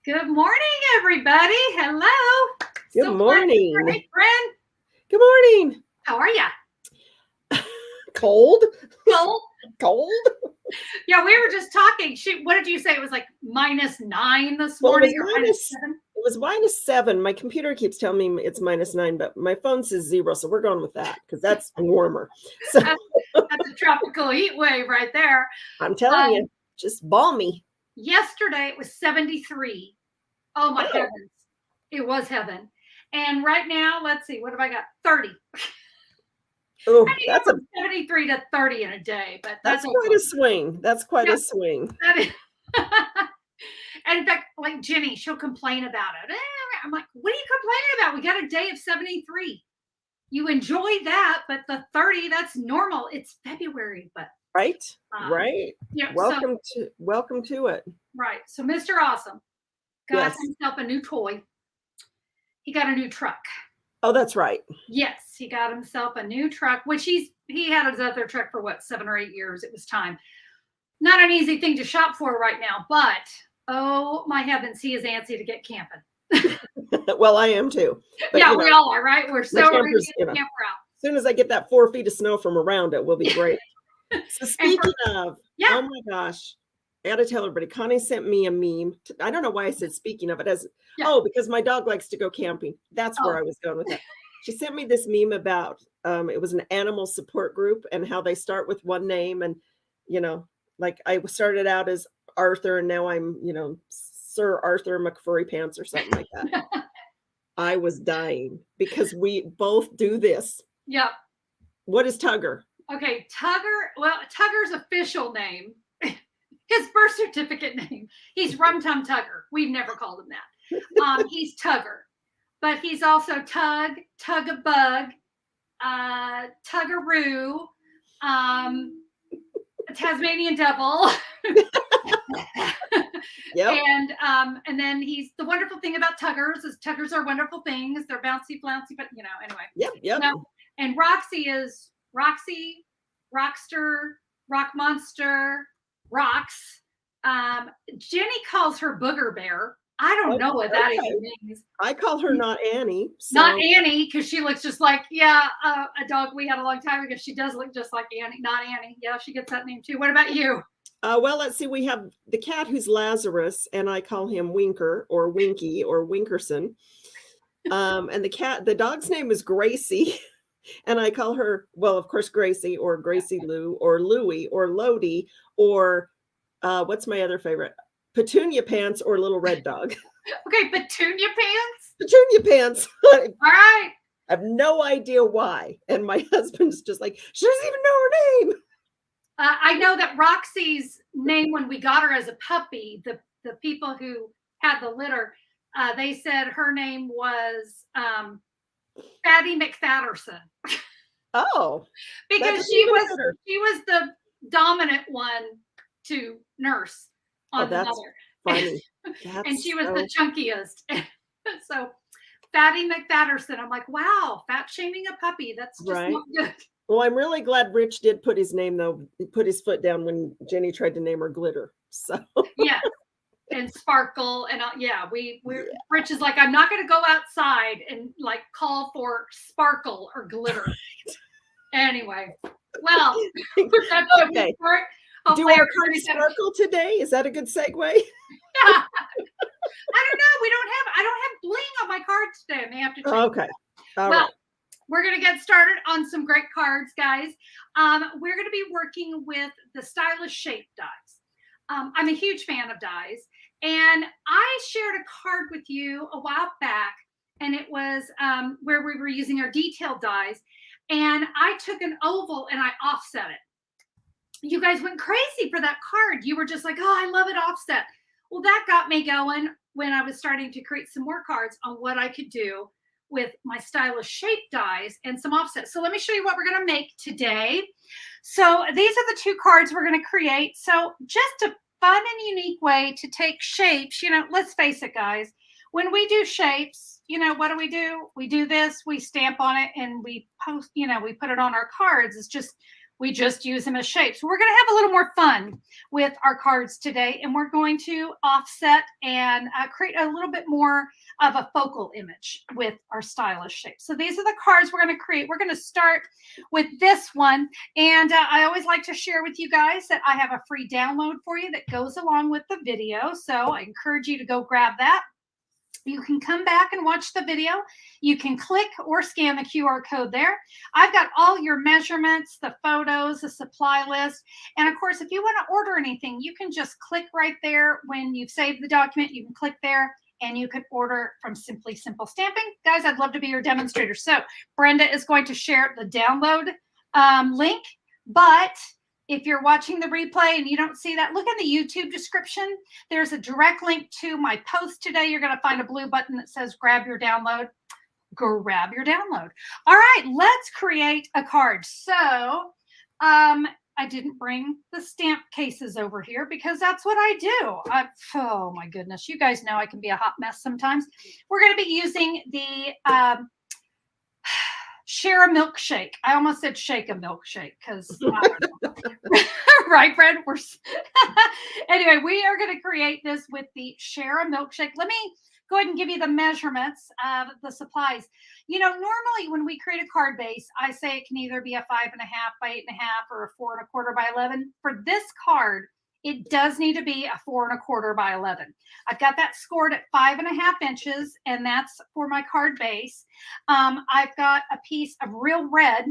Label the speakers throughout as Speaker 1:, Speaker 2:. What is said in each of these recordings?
Speaker 1: Good morning, everybody. Hello.
Speaker 2: Good morning.
Speaker 1: Hey, friend.
Speaker 2: Good morning.
Speaker 1: How are ya?
Speaker 2: Cold?
Speaker 1: Cold?
Speaker 2: Cold?
Speaker 1: Yeah, we were just talking. What did you say? It was like -9 this morning or -7?
Speaker 2: It was -7. My computer keeps telling me it's -9, but my phone says 0, so we're going with that because that's warmer. So
Speaker 1: that's a tropical heat wave right there.
Speaker 2: I'm telling you, just balmy.
Speaker 1: Yesterday it was 73. Oh my heavens. It was heaven. And right now, let's see, what have I got? 30.
Speaker 2: Oh, that's
Speaker 1: from 73 to 30 in a day, but
Speaker 2: that's quite a swing. That's quite a swing.
Speaker 1: That is. And in fact, like Jenny, she'll complain about it. I'm like, what are you complaining about? We got a day of 73. You enjoy that, but the 30, that's normal. It's February, but
Speaker 2: right. Yeah. Welcome to it.
Speaker 1: Right. So Mr. Awesome got himself a new toy. He got a new truck.
Speaker 2: Oh, that's right.
Speaker 1: Yes, he got himself a new truck, which he had his other truck for what, 7 or 8 years. It was time. Not an easy thing to shop for right now, but oh my heavens, he is antsy to get camping.
Speaker 2: Well, I am too.
Speaker 1: But, yeah, we all are, right? We're so ready to get the camper out.
Speaker 2: As soon as I get that 4 feet of snow from around it, will be great. So speaking of, oh my gosh, I got to tell everybody, Connie sent me a meme. I don't know why I said speaking of it as, because my dog likes to go camping. That's where I was going with that. She sent me this meme about, it was an animal support group and how they start with one name. And, like I started out as Arthur and now I'm, Sir Arthur McFurry Pants or something like that. I was dying because we both do this.
Speaker 1: Yep.
Speaker 2: What is Tugger?
Speaker 1: Okay, Tugger. Well, Tugger's official name, his birth certificate name. He's Rum Tum Tugger. We've never called him that. He's Tugger, but he's also Tug, Tug-a-Bug, Tuggaroo, Tasmanian Devil.
Speaker 2: Yep.
Speaker 1: And then he's the wonderful thing about Tuggers is Tuggers are wonderful things. They're bouncy, flouncy, but anyway.
Speaker 2: Yep.
Speaker 1: And Roxy is Roxy, Rockster, Rock Monster, Rocks. Jenny calls her Booger Bear. I don't know what that even means.
Speaker 2: I call her Not Annie.
Speaker 1: So. Not Annie, because she looks just like, a dog we had a long time ago. She does look just like Annie. Not Annie. Yeah, she gets that name too. What about you?
Speaker 2: Well, let's see. We have the cat who's Lazarus, and I call him Winker or Winky or Winkerson. And the dog's name is Gracie, and I call her, well, of course, Gracie or Gracie Lou or Louie or Lodi or what's my other favorite? Petunia Pants or Little Red Dog.
Speaker 1: Okay, Petunia Pants?
Speaker 2: Petunia Pants.
Speaker 1: All right.
Speaker 2: I have no idea why. And my husband's just like, she doesn't even know her name.
Speaker 1: I know that Roxy's name when we got her as a puppy, the people who had the litter, they said her name was Fatty McFatterson.
Speaker 2: Oh.
Speaker 1: Because she was the dominant one to nurse on the mother.
Speaker 2: Funny.
Speaker 1: And she was the chunkiest. So Fatty McFatterson. I'm like, wow, fat shaming a puppy. That's just not good.
Speaker 2: Well, I'm really glad Rich did put his name, though. He put his foot down when Jenny tried to name her Glitter. So
Speaker 1: yeah, and Sparkle, and Rich is like, I'm not going to go outside and like call for Sparkle or Glitter. Anyway, well, that's
Speaker 2: okay. Do our cards sparkle today? Is that a good segue?
Speaker 1: Yeah. I don't know. I don't have bling on my cards today. I may have to change.
Speaker 2: Okay. All right.
Speaker 1: We're going to get started on some great cards, guys. We're going to be working with the Stylish Shape dies. I'm a huge fan of dies. And I shared a card with you a while back, and it was where we were using our detailed dies. And I took an oval and I offset it. You guys went crazy for that card. You were just like, oh, I love it offset. Well, that got me going when I was starting to create some more cards on what I could do with my Stylish Shape dies and some offsets. So let me show you what we're going to make today. So these are the 2 cards we're going to create. So just a fun and unique way to take shapes. Let's face it, guys. When we do shapes, what do? We do this, we stamp on it, and we post, we put it on our cards. It's just We just use them as shapes. So we're going to have a little more fun with our cards today, and we're going to offset and create a little bit more of a focal image with our stylish shapes. So these are the cards we're going to create. We're going to start with this one, and I always like to share with you guys that I have a free download for you that goes along with the video. So I encourage you to go grab that. You can come back and watch the video. You can click or scan the QR code there. I've got all your measurements, the photos, the supply list. And of course, if you want to order anything, you can just click right there. When you've saved the document, you can click there and you can order from Simply Simple Stamping. Guys, I'd love to be your demonstrator. So Brenda is going to share the download link, but if you're watching the replay and you don't see that, look in the YouTube description. There's a direct link to my post today. You're going to find a blue button that says grab your download. Grab your download. All right, let's create a card. So I didn't bring the stamp cases over here because that's what I do. Oh my goodness. You guys know I can be a hot mess sometimes. We're going to be using the share a milkshake. I almost said shake a milkshake because right, Fred? Anyway, we are going to create this with the share a milkshake. Let me go ahead and give you the measurements of the supplies. You know, normally when we create a card base, I say it can either be a 5.5 by 8.5 or a 4.25 by 11. For this card, it does need to be a 4.25 by 11. I've got that scored at 5.5 inches, and that's for my card base. I've got a piece of real red.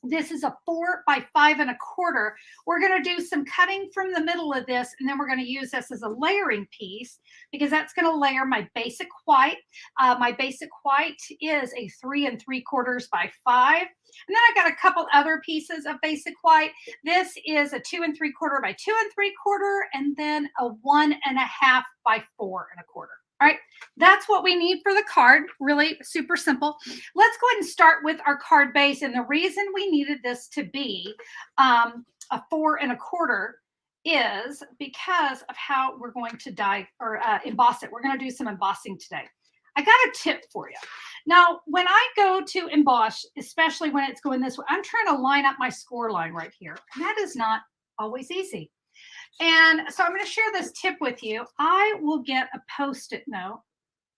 Speaker 1: This is a 4 by 5.25. We're going to do some cutting from the middle of this, and then we're going to use this as a layering piece because that's going to layer my basic white. My basic white is a 3 3/4 by 5. And then I got a couple other pieces of basic white. This is a 2 3/4 by 2 3/4, and then a 1.5 by 4.25. All right, that's what we need for the card. Really super simple. Let's go ahead and start with our card base. And the reason we needed this to be a 4.25 is because of how we're going to die or emboss it. We're going to do some embossing today. I got a tip for you. Now, when I go to emboss, especially when it's going this way, I'm trying to line up my score line right here. And that is not always easy. And so I'm going to share this tip with you. I will get a Post-it note,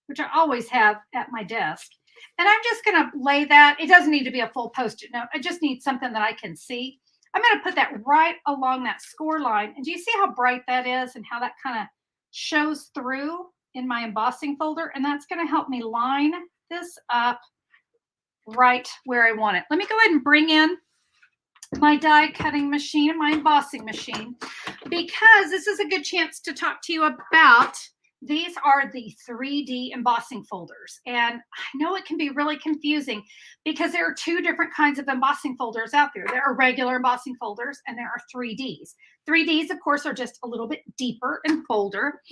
Speaker 1: which I always have at my desk. And I'm just going to lay that. It doesn't need to be a full Post-it note. I just need something that I can see. I'm going to put that right along that score line. And do you see how bright that is and how that kind of shows through in my embossing folder? And that's going to help me line this up right where I want it. Let me go ahead and bring in my die cutting machine and my embossing machine, because this is a good chance to talk to you about these are the 3D embossing folders. And I know it can be really confusing because there are two different kinds of embossing folders out there. There are regular embossing folders and there are 3Ds. 3Ds, of course, are just a little bit deeper and bolder.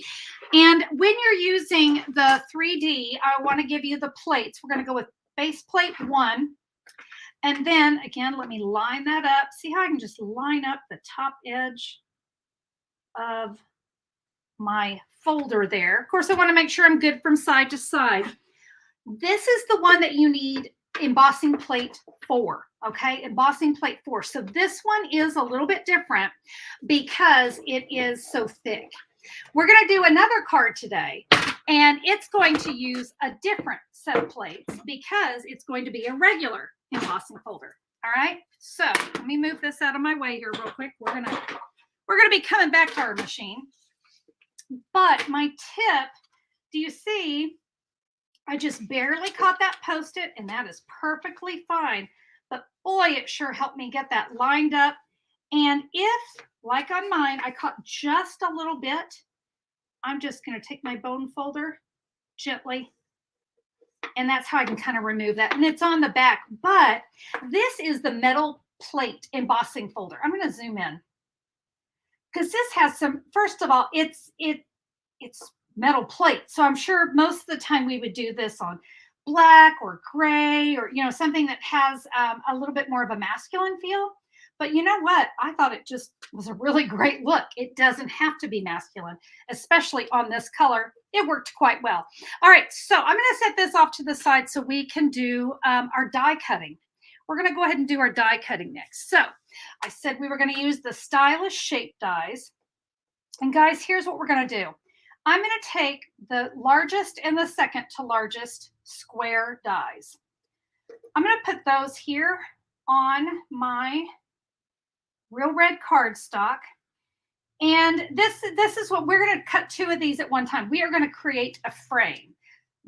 Speaker 1: And when you're using the 3D, I want to give you the plates. We're going to go with base plate 1. And then again, let me line that up. See how I can just line up the top edge of my folder there. Of course, I want to make sure I'm good from side to side. This is the one that you need embossing plate 4. Okay, embossing plate 4. So this one is a little bit different because it is so thick. We're going to do another card today, and it's going to use a different set of plates because it's going to be a regular embossing folder. All right, so let me move this out of my way here real quick. We're gonna be coming back to our machine. But my tip, do you see, I just barely caught that Post-it, and that is perfectly fine. But boy, it sure helped me get that lined up. And if, like on mine, I caught just a little bit, I'm just going to take my bone folder gently, and that's how I can kind of remove that. And it's on the back, but this is the metal plate embossing folder. I'm going to zoom in because this has some, first of all, it's metal plate. So I'm sure most of the time we would do this on black or gray or, you know, something that has a little bit more of a masculine feel. But you know what? I thought it just was a really great look. It doesn't have to be masculine, especially on this color. It worked quite well. All right, so I'm going to set this off to the side so we can do our die cutting. We're going to go ahead and do our die cutting next. So I said we were going to use the stylish shape dies. And guys, here's what we're going to do. I'm going to take the largest and the second to largest square dies. I'm going to put those here on my real red cardstock. And this is what we're going to cut 2 of these at one time. We are going to create a frame.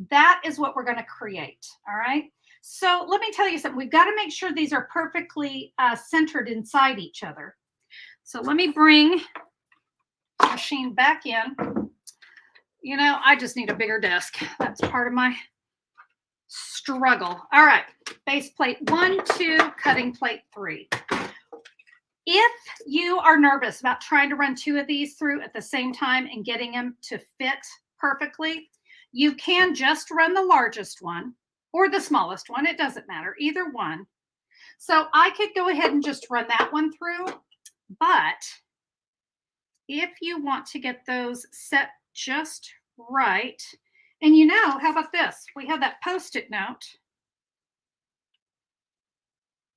Speaker 1: That is what we're going to create. All right. So let me tell you something. We've got to make sure these are perfectly centered inside each other. So let me bring the machine back in. You know, I just need a bigger desk. That's part of my struggle. All right. Base plate 1, 2, cutting plate 3. If you are nervous about trying to run 2 of these through at the same time and getting them to fit perfectly, you can just run the largest one or the smallest one. It doesn't matter, either one. So I could go ahead and just run that one through. But if you want to get those set just right, and you know, how about this? We have that Post-it note.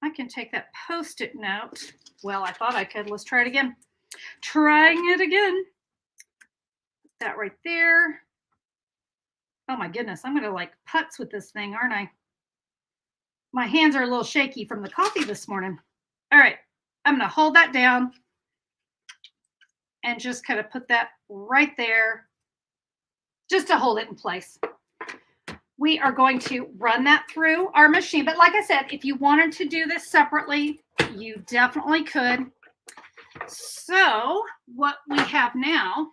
Speaker 1: I can take that Post-it note. Well, I thought I could. Let's try it again. Trying it again. Put that right there. Oh my goodness, I'm going to like putz with this thing, aren't I? My hands are a little shaky from the coffee this morning. All right, I'm going to hold that down and just kind of put that right there just to hold it in place. We are going to run that through our machine. But like I said, if you wanted to do this separately, you definitely could. So what we have now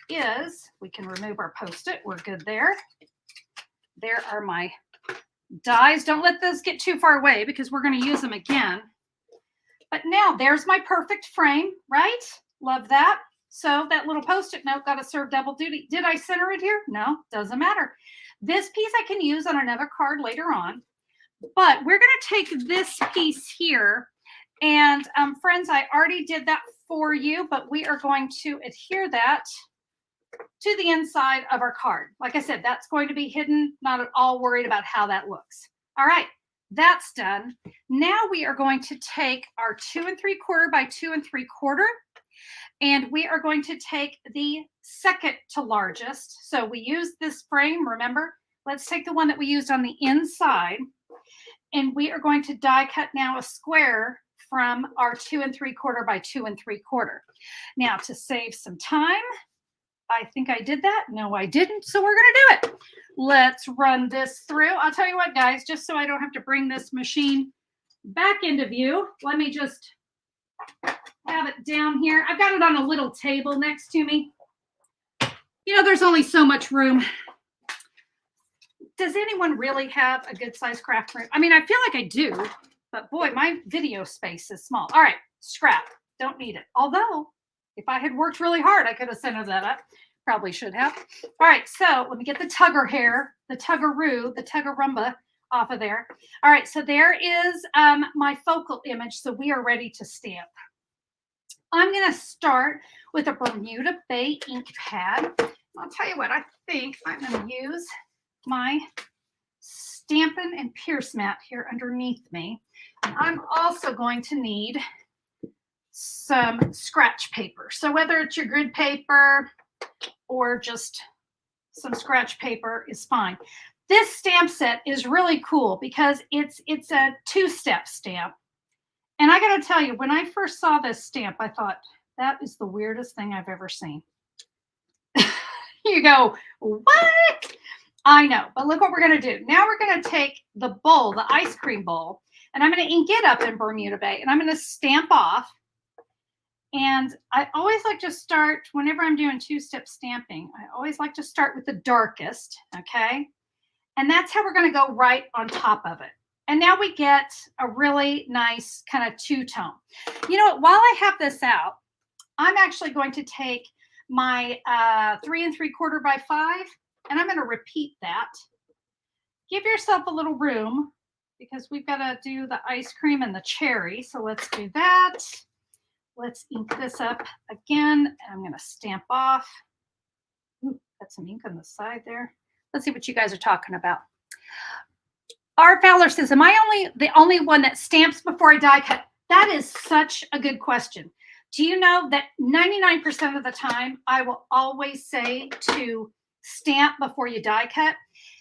Speaker 1: is, we can remove our Post-it. We're good there. There are my dies. Don't let those get too far away because we're going to use them again. But now there's my perfect frame, right? Love that. So that little Post-it note got to serve double duty. Did I center it here? No, doesn't matter. This piece I can use on another card later on. But we're going to take this piece here. And friends, I already did that for you, but we are going to adhere that to the inside of our card. Like I said, that's going to be hidden. Not at all worried about how that looks. All right, that's done. Now we are going to take our 2 3/4 by 2 3/4. And we are going to take the second to largest. So we use this frame, remember? Let's take the one that we used on the inside. And we are going to die cut now a square from our 2 3/4 by 2 3/4. Now to save some time, I think I did that. No, I didn't. So we're going to do it. Let's run this through. I'll tell you what, guys, just so I don't have to bring this machine back into view, let me just have it down here. I've got it on a little table next to me. You know, there's only so much room. Does anyone really have a good size craft room? I mean, I feel like I do, but boy, my video space is small. All right, scrap. Don't need it. Although, if I had worked really hard, I could have centered that up. Probably should have. All right, so let me get the tugger hair, the tuggeroo, the tuggerumba off of there. All right, so there is my focal image. So we are ready to stamp. I'm going to start with a Bermuda Bay ink pad. I'll tell you what, I think I'm going to use my Stampin' and Pierce mat here underneath me. And I'm also going to need some scratch paper. So whether it's your grid paper or just some scratch paper is fine. This stamp set is really cool because it's a 2-step stamp. And I got to tell you, when I first saw this stamp, I thought, that is the weirdest thing I've ever seen. You go, what? I know, but look what we're going to do. Now we're going to take the bowl, the ice cream bowl, and I'm going to ink it up in Bermuda Bay, and I'm going to stamp off. And I always like to start, whenever I'm doing 2-step stamping, I always like to start with the darkest, okay? And that's how we're going to go right on top of it. And now we get a really nice kind of 2-tone. You know what? While I have this out, I'm actually going to take my 3 3/4 by 5, and I'm going to repeat that. Give yourself a little room because we've got to do the ice cream and the cherry. So let's do that. Let's ink this up again. And I'm going to stamp off. Ooh, got some ink on the side there. Let's see what you guys are talking about. R. Fowler says, am I the only one that stamps before I die cut? That is such a good question. Do you know that 99% of the time I will always say to stamp before you die cut?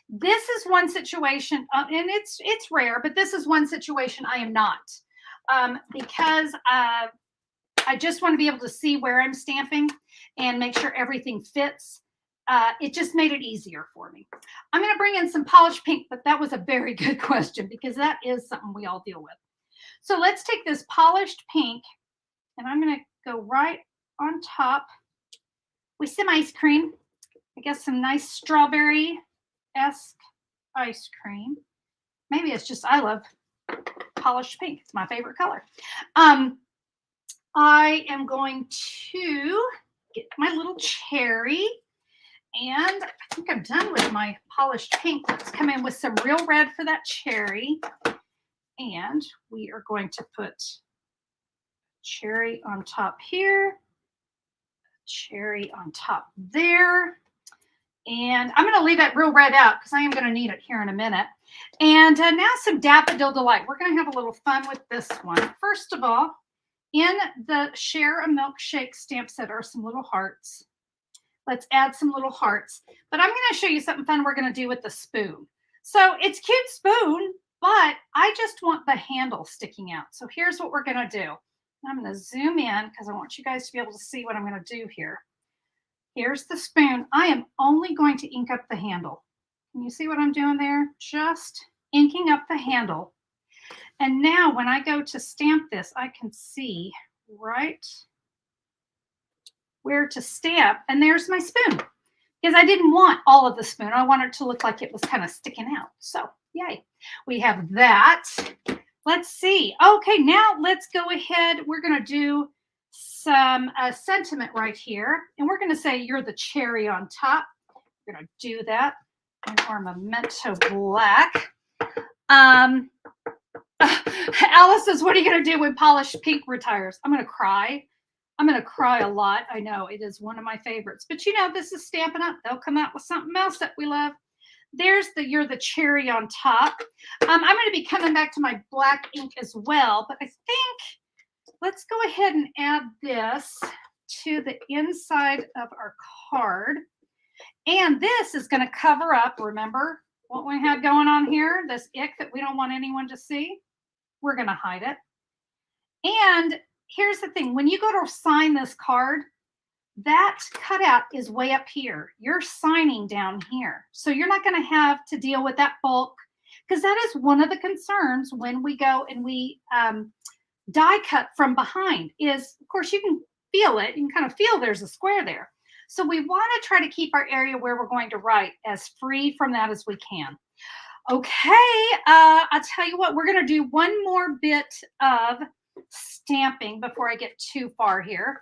Speaker 1: This is one situation, and it's rare, but this is one situation I am not, because I just want to be able to see where I'm stamping and make sure everything fits. It just made it easier for me. I'm going to bring in some polished pink, but that was a very good question because that is something we all deal with. So let's take this polished pink and I'm going to go right on top with some ice cream. I guess some nice strawberry-esque ice cream. Maybe it's just, I love polished pink. It's my favorite color. I am going to get my little cherry. And I think I'm done with my polished pink. Let's come in with some real red for that cherry. And we are going to put cherry on top here, cherry on top there. And I'm going to leave that real red out because I am going to need it here in a minute. And now some Daffodil Delight. We're going to have a little fun with this one. First of all, in the Share a Milkshake stamp set are some little hearts. Let's add some little hearts. But I'm going to show you something fun we're going to do with the spoon. So it's cute spoon, but I just want the handle sticking out. So here's what we're going to do. I'm going to zoom in because I want you guys to be able to see what I'm going to do here. Here's the spoon. I am only going to ink up the handle. Can you see what I'm doing there? Just inking up the handle. And now when I go to stamp this, I can see right where to stamp, and there's my spoon because I didn't want all of the spoon. I wanted it to look like it was kind of sticking out. So yay, we have that. Let's see. Okay, now let's go ahead. We're going to do some sentiment right here, and we're going to say you're the cherry on top. We're going to do that in our Memento Black. Alice says, what are you going to do when polished pink retires? I'm going to cry. I'm going to cry a lot. I know it is one of my favorites, but you know, this is Stampin' Up. They'll come out with something else that we love. There's the, you're the cherry on top. I'm going to be coming back to my black ink as well, but I think let's go ahead and add this to the inside of our card. And this is going to cover up, remember what we had going on here, this ick that we don't want anyone to see. We're going to hide it. And here's the thing, when you go to sign this card, that cutout is way up here. You're signing down here. So you're not going to have to deal with that bulk, because that is one of the concerns when we go and we die cut from behind is, of course, you can feel it. You can kind of feel there's a square there. So we want to try to keep our area where we're going to write as free from that as we can. Okay, I'll tell you what, we're going to do one more bit of stamping before I get too far here.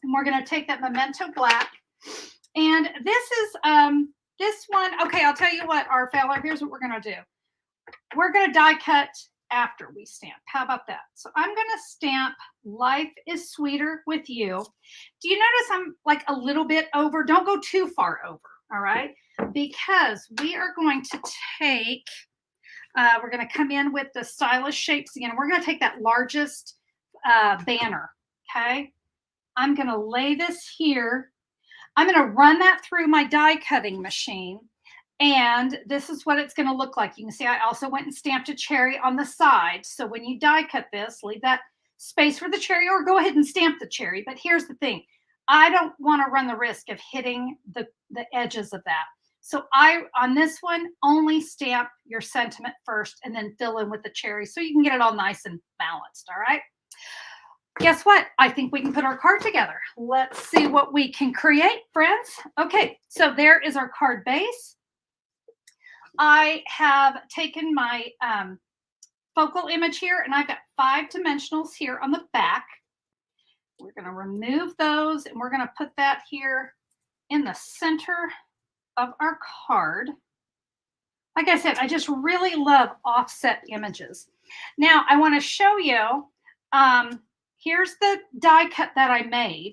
Speaker 1: And we're going to take that Memento Black. And this is this one. Okay, I'll tell you what, R. Fowler, here's what we're going to do. We're going to die cut after we stamp. How about that? So I'm going to stamp Life is Sweeter with You. Do you notice I'm like a little bit over? Don't go too far over, all right? Because we are going to take, we're going to come in with the stylish shapes again. We're going to take that largest banner, okay? I'm going to lay this here. I'm going to run that through my die cutting machine. And this is what it's going to look like. You can see I also went and stamped a cherry on the side. So when you die cut this, leave that space for the cherry or go ahead and stamp the cherry. But here's the thing. I don't want to run the risk of hitting the edges of that. So I, on this one, only stamp your sentiment first and then fill in with the cherry so you can get it all nice and balanced, all right? Guess what? I think we can put our card together. Let's see what we can create, friends. Okay, so there is our card base. I have taken my focal image here, and I've got 5 dimensionals here on the back. We're going to remove those, and we're going to put that here in the center of our card. Like I said, I just really love offset images. Now, I want to show you, here's the die cut that I made,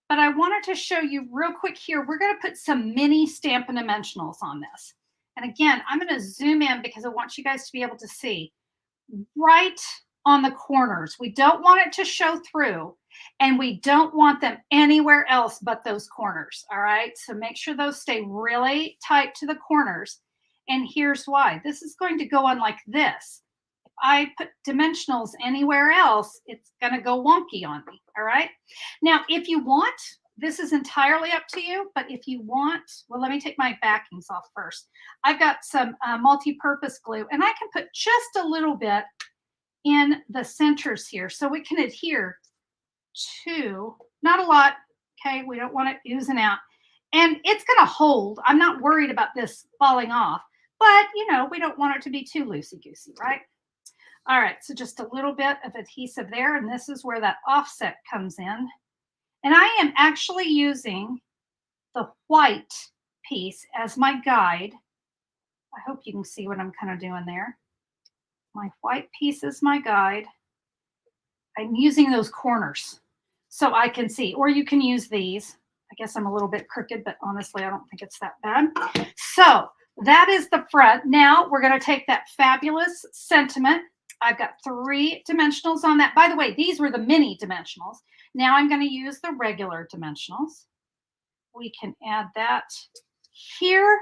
Speaker 1: but I wanted to show you real quick here. We're going to put some mini Stampin' Dimensionals on this. And again, I'm going to zoom in because I want you guys to be able to see right on the corners. We don't want it to show through, and we don't want them anywhere else but those corners. All right. So make sure those stay really tight to the corners. And here's why. This is going to go on like this. If I put dimensionals anywhere else, it's going to go wonky on me. All right. Now, if you want, this is entirely up to you, but if you want, well, let me take my backings off first. I've got some multi-purpose glue, and I can put just a little bit in the centers here so it can adhere to, not a lot, okay? We don't want it oozing out. And it's going to hold. I'm not worried about this falling off, but, you know, we don't want it to be too loosey-goosey, right? All right, so just a little bit of adhesive there, and this is where that offset comes in. And I am actually using the white piece as my guide. I hope you can see what I'm kind of doing there. My white piece is my guide. I'm using those corners so I can see, or you can use these. I guess I'm a little bit crooked, but honestly, I don't think it's that bad. So that is the front. Now we're going to take that fabulous sentiment. I've got 3 dimensionals on that. By the way, these were the mini dimensionals. Now I'm going to use the regular dimensionals. We can add that here.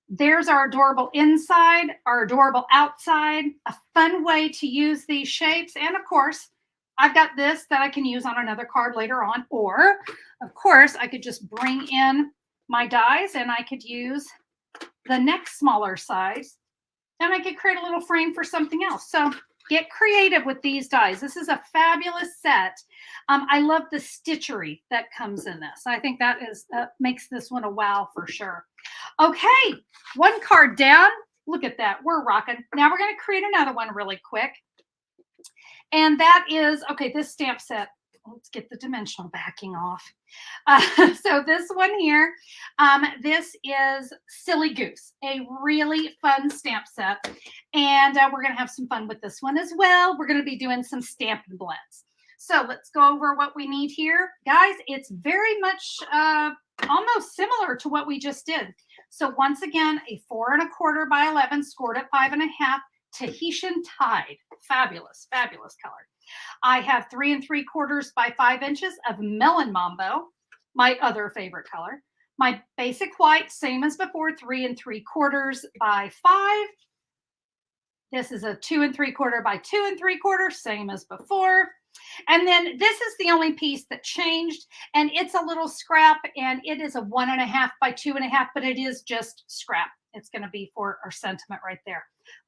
Speaker 1: There's our adorable inside, our adorable outside, a fun way to use these shapes. And of course, I've got this that I can use on another card later on. Or, of course, I could just bring in my dies and I could use the next smaller size. And I could create a little frame for something else. So get creative with these dies. This is a fabulous set. I love the stitchery that comes in this. I think that is makes this one a wow for sure. Okay, 1 card down. Look at that. We're rocking. Now we're going to create another one really quick. And that is, okay, this stamp set. Let's get the dimensional backing off. So this one here, this is Silly Goose, a really fun stamp set. And we're going to have some fun with this one as well. We're going to be doing some Stampin' Blends. So let's go over what we need here. Guys, it's very much almost similar to what we just did. So once again, a 4 1/4 by 11 scored at 5 1/2 Tahitian Tide. Fabulous, fabulous color. I have 3 3/4 by 5 inches of Melon Mambo, my other favorite color. My basic white, same as before, 3 3/4 by 5. This is a 2 3/4 by 2 3/4, same as before. And then this is the only piece that changed, and it's a little scrap, and it is a 1 1/2 by 2 1/2, but it is just scrap. It's going to be for our sentiment right there.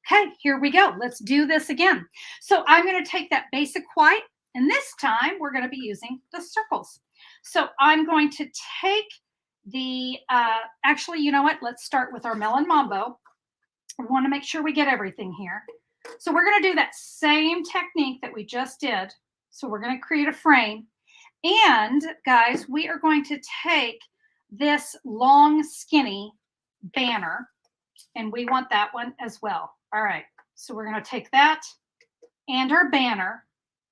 Speaker 1: Okay, here we go. Let's do this again. So I'm going to take that basic white, and this time we're going to be using the circles. So I'm going to take the, actually, you know what? Let's start with our Melon Mambo. We want to make sure we get everything here. So we're going to do that same technique that we just did. So we're going to create a frame. And guys, we are going to take this long, skinny banner, and we want that one as well. All right. So we're going to take that and our banner,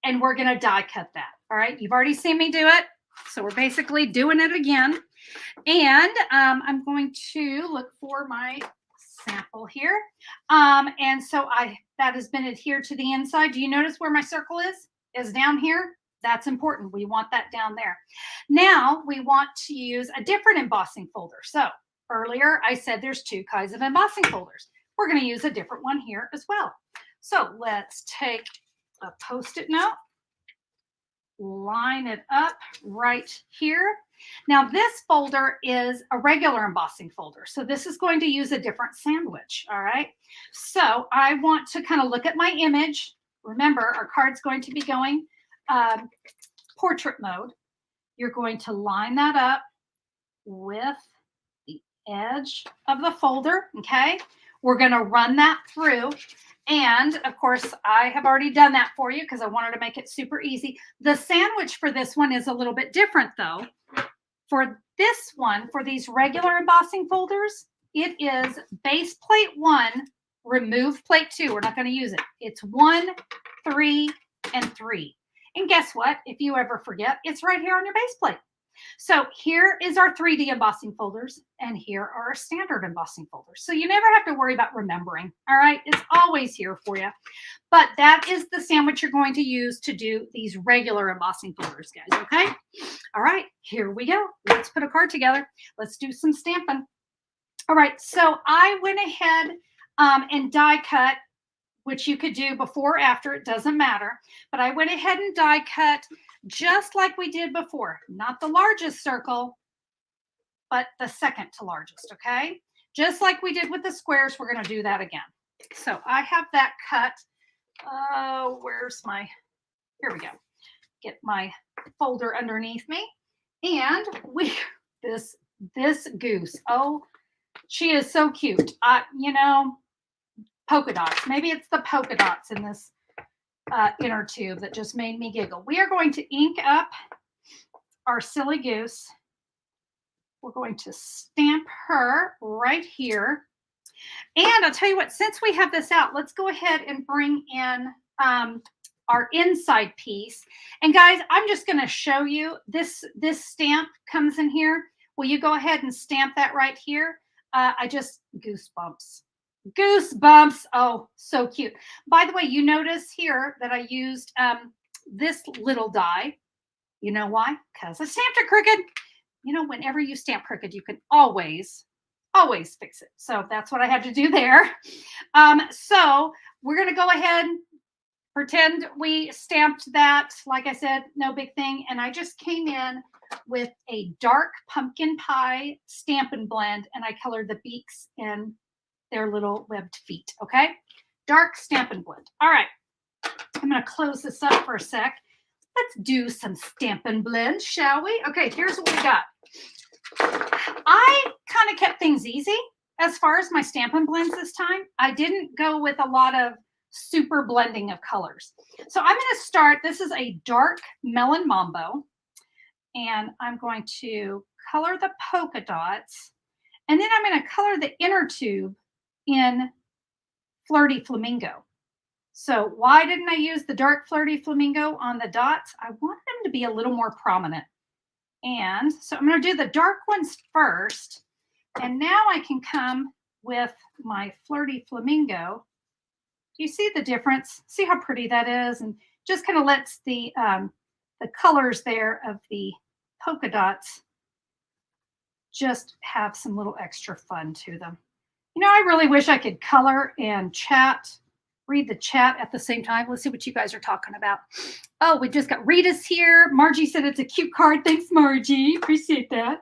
Speaker 1: and we're going to die cut that. All right. You've already seen me do it. So we're basically doing it again. And I'm going to look for my sample here. And so that has been adhered to the inside. Do you notice where my circle is down here? That's important. We want that down there. Now we want to use a different embossing folder. So earlier I said there's 2 kinds of embossing folders. We're going to use a different one here as well. So let's take a Post-it note, line it up right here. Now this folder is a regular embossing folder. So this is going to use a different sandwich. All right. So I want to kind of look at my image. Remember, our card's going to be going portrait mode. You're going to line that up with the edge of the folder. Okay. We're going to run that through. And of course, I have already done that for you because I wanted to make it super easy. The sandwich for this one is a little bit different though. For this one, for these regular embossing folders, it is base plate 1, remove plate 2. We're not going to use it. It's 1, 3, and 3. And guess what? If you ever forget, it's right here on your base plate. So here is our 3D embossing folders, and here are our standard embossing folders. So you never have to worry about remembering, all right? It's always here for you. But that is the sandwich you're going to use to do these regular embossing folders, guys, okay? All right, here we go. Let's put a card together. Let's do some stamping. All right, so I went ahead and die cut, which you could do before or after, it doesn't matter. But I went ahead and die cut just like we did before. Not the largest circle, but the second to largest, okay? Just like we did with the squares, we're gonna do that again. So I have that cut. Where's my, here we go. Get my folder underneath me. And this goose, oh, she is so cute. You know, polka dots. Maybe it's the polka dots in this inner tube that just made me giggle. We are going to ink up our silly goose. We're going to stamp her right here. And I'll tell you what, since we have this out, let's go ahead and bring in our inside piece. And guys, I'm just going to show you this stamp comes in here. Will you go ahead and stamp that right here? I just goosebumps. Goosebumps. Oh, so cute. By the way, you notice here that I used this little die. You know why? Because I stamped it crooked. You know, whenever you stamp crooked, you can always fix it. So that's what I had to do there. So we're going to go ahead, pretend we stamped that. Like I said, no big thing. And I just came in with a dark pumpkin pie Stampin' Blend, and I colored the beaks and their little webbed feet, okay? Dark Stampin' Blend. All right, I'm gonna close this up for a sec. Let's do some Stampin' Blend, shall we? Okay, here's what we got. I kind of kept things easy as far as my Stampin' Blends this time. I didn't go with a lot of super blending of colors. So I'm gonna start, this is a dark Melon Mambo, and I'm going to color the polka dots, and then I'm gonna color the inner tube in Flirty Flamingo. So why didn't I use the dark Flirty Flamingo on the dots? I want them to be a little more prominent. And so I'm going to do the dark ones first. And now I can come with my Flirty Flamingo. Do you see the difference? See how pretty that is? And just kind of lets the colors there of the polka dots just have some little extra fun to them. You know, I really wish I could color and read the chat at the same time. Let's see what you guys are talking about. Oh, we just got Rita's here. Margie said it's a cute card. Thanks, Margie. Appreciate that.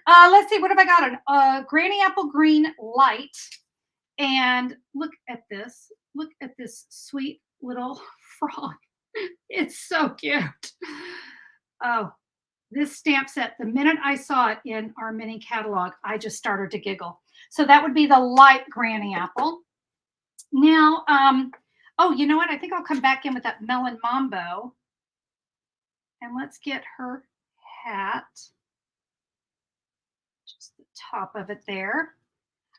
Speaker 1: Let's see, what have I got? A Granny Apple Green Light. And look at this. Look at this sweet little frog. It's so cute. Oh, this stamp set, the minute I saw it in our mini catalog, I just started to giggle. So that would be the light Granny Apple. Now, oh, you know what? I think I'll come back in with that Melon Mambo. And let's get her hat. Just the top of it there.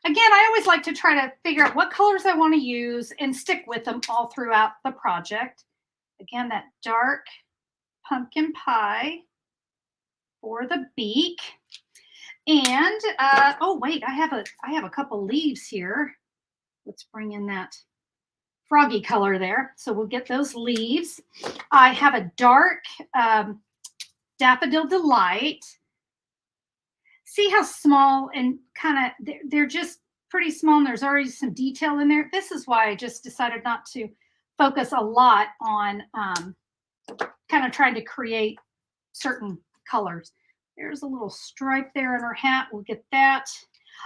Speaker 1: Again, I always like to try to figure out what colors I want to use and stick with them all throughout the project. Again, that dark pumpkin pie for the beak. And oh wait, I have a couple leaves here. Let's bring in that froggy color there. So we'll get those leaves. I have a dark Daffodil Delight. See how small and kind of, they're just pretty small, and there's already some detail in there. This is why I just decided not to focus a lot on kind of trying to create certain colors. There's a little stripe there in her hat. We'll get that.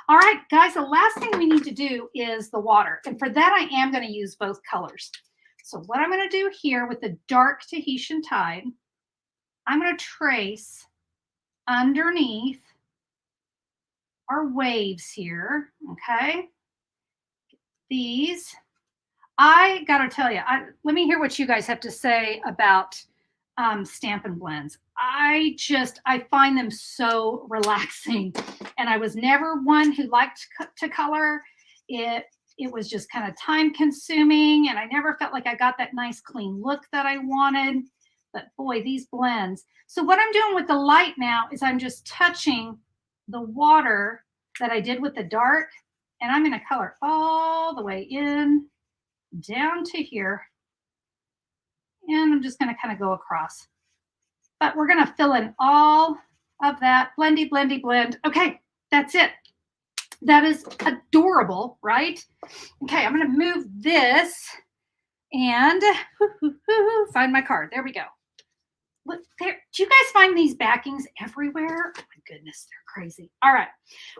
Speaker 1: All right, guys, the last thing we need to do is the water. And for that, I am going to use both colors. So what I'm going to do here with the dark Tahitian Tide, I'm going to trace underneath our waves here, okay? These, I got to tell you, let me hear what you guys have to say about Stampin' Blends. I find them so relaxing, and I was never one who liked to color. It was just kind of time consuming, and I never felt like I got that nice clean look that I wanted. But boy, these blends. So what I'm doing with the light now is I'm just touching the water that I did with the dark, and I'm going to color all the way in down to here. And I'm just going to kind of go across. But we're going to fill in all of that blendy, blendy, blend. Okay, that's it. That is adorable, right? Okay, I'm going to move this and find my card. There we go. Look there. Do you guys find these backings everywhere? Oh my goodness, they're crazy. All right,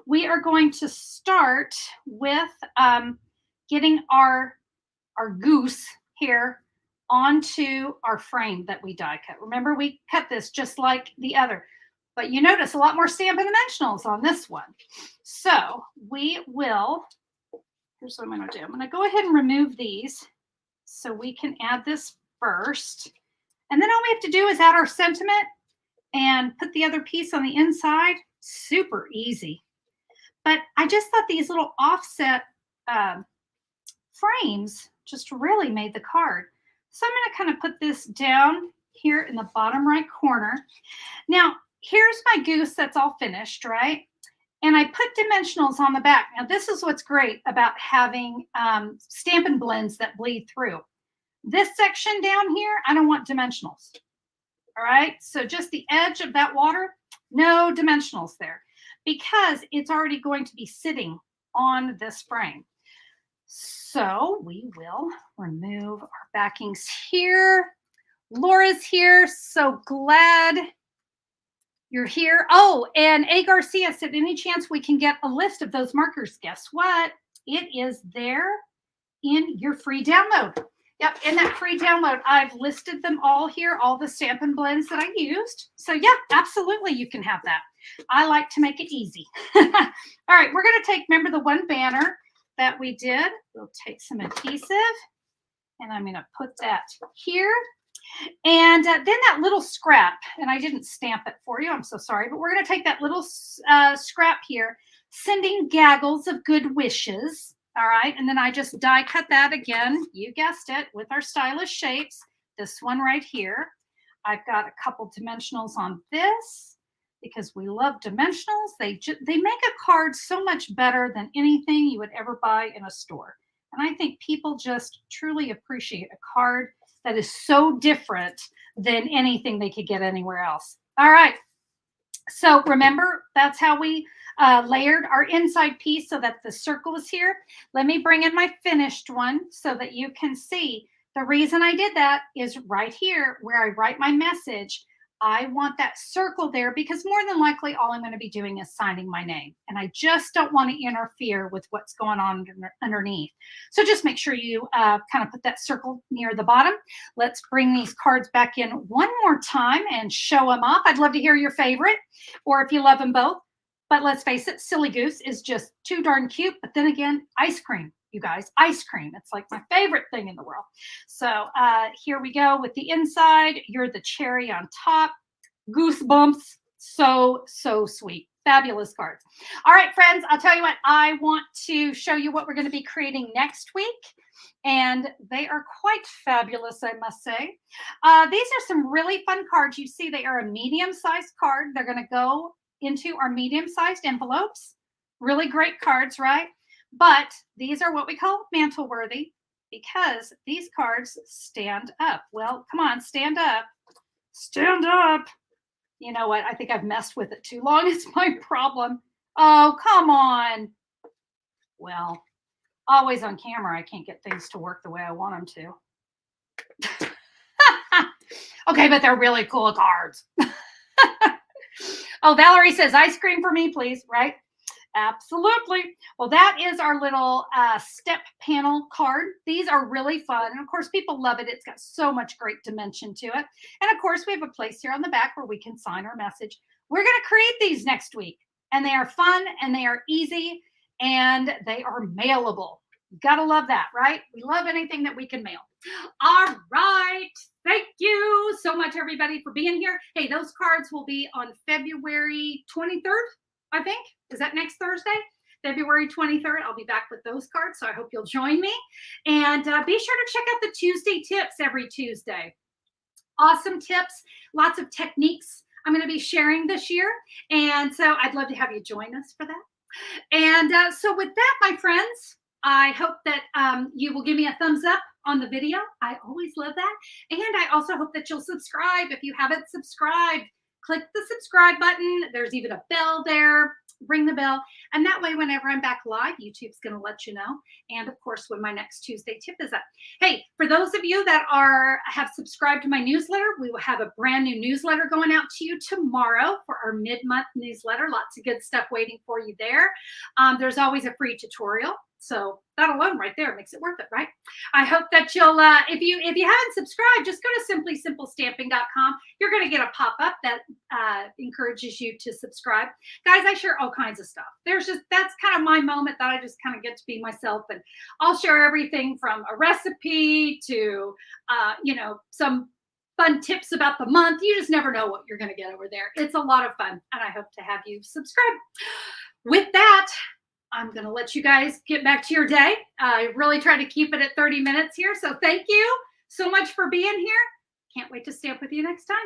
Speaker 1: we are going to start with getting our goose here onto our frame that we die cut. Remember, we cut this just like the other, but you notice a lot more Stampin' Dimensionals on this one. So we will, here's what I'm going to do. I'm going to go ahead and remove these so we can add this first. And then all we have to do is add our sentiment and put the other piece on the inside. Super easy. But I just thought these little offset frames just really made the card. So I'm going to kind of put this down here in the bottom right corner. Now, here's my goose that's all finished, right? And I put dimensionals on the back. Now, this is what's great about having Stampin' Blends that bleed through. This section down here, I don't want dimensionals. All right, so just the edge of that water, no dimensionals there, because it's already going to be sitting on this frame. So we will remove our backings here. Laura's here, so glad you're here. Oh, and A. Garcia said, any chance we can get a list of those markers? Guess what? It is there in your free download. Yep, in that free download, I've listed them all here, all the Stampin' Blends that I used. So yeah, absolutely, you can have that. I like to make it easy. All right, we're going to take, remember the one banner that we did? We'll take some adhesive, and I'm going to put that here. And then that little scrap, and I didn't stamp it for you, I'm so sorry, but we're going to take that little scrap here, sending gaggles of good wishes. All right, and then I just die cut that again, you guessed it, with our stylish shapes. This one right here. I've got a couple dimensionals on this because we love dimensionals. They make a card so much better than anything you would ever buy in a store. And I think people just truly appreciate a card that is so different than anything they could get anywhere else. All right, so remember, that's how we layered our inside piece so that the circle is here. Let me bring in my finished one so that you can see. The reason I did that is right here where I write my message. I want that circle there because more than likely all I'm going to be doing is signing my name. And I just don't want to interfere with what's going on underneath. So just make sure you kind of put that circle near the bottom. Let's bring these cards back in one more time and show them off. I'd love to hear your favorite, or if you love them both. But let's face it, Silly Goose is just too darn cute. But then again, ice cream, you guys, ice cream. It's like my favorite thing in the world. So here we go with the inside. You're the cherry on top. Goosebumps. So, so sweet. Fabulous cards. All right, friends, I'll tell you what, I want to show you what we're going to be creating next week. And they are quite fabulous, I must say. These are some really fun cards. You see, they are a medium-sized card. They're going to go into our medium-sized envelopes. Really great cards, right? But these are what we call mantle worthy because these cards stand up. Well, come on, stand up. Stand up. You know what? I think I've messed with it too long. It's my problem. Oh, come on. Well, always on camera, I can't get things to work the way I want them to. Okay, but they're really cool cards. Oh, Valerie says, ice cream for me, please, right? Absolutely. Well, that is our little step panel card. These are really fun. And of course, people love it. It's got so much great dimension to it. And of course, we have a place here on the back where we can sign our message. We're going to create these next week. And they are fun and they are easy and they are mailable. Gotta love that, right? We love anything that we can mail. All right. Thank you so much, everybody, for being here. Hey, those cards will be on February 23rd, I think. Is that next Thursday? February 23rd. I'll be back with those cards, so I hope you'll join me. And be sure to check out the Tuesday tips every Tuesday. awesome tips, lots of techniques I'm going to be sharing this year. And so I'd love to have you join us for that. And so with that, my friends, I hope that you will give me a thumbs up on the video. I always love that. And I also hope that you'll subscribe. If you haven't subscribed, click the subscribe button. There's even a bell there. Ring the bell. And that way, whenever I'm back live, YouTube's going to let you know. And of course, when my next Tuesday tip is up. Hey, for those of you that have subscribed to my newsletter, we will have a brand new newsletter going out to you tomorrow for our mid-month newsletter. Lots of good stuff waiting for you there. There's always a free tutorial. So that alone right there makes it worth it, right? I hope that you'll, if you haven't subscribed, just go to simplysimplestamping.com. You're going to get a pop-up that encourages you to subscribe. Guys, I share all kinds of stuff. That's kind of my moment that I just kind of get to be myself. And I'll share everything from a recipe to, some fun tips about the month. You just never know what you're going to get over there. It's a lot of fun. And I hope to have you subscribe. With that, I'm going to let you guys get back to your day. I really try to keep it at 30 minutes here. So thank you so much for being here. Can't wait to stamp with you next time.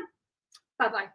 Speaker 1: Bye-bye.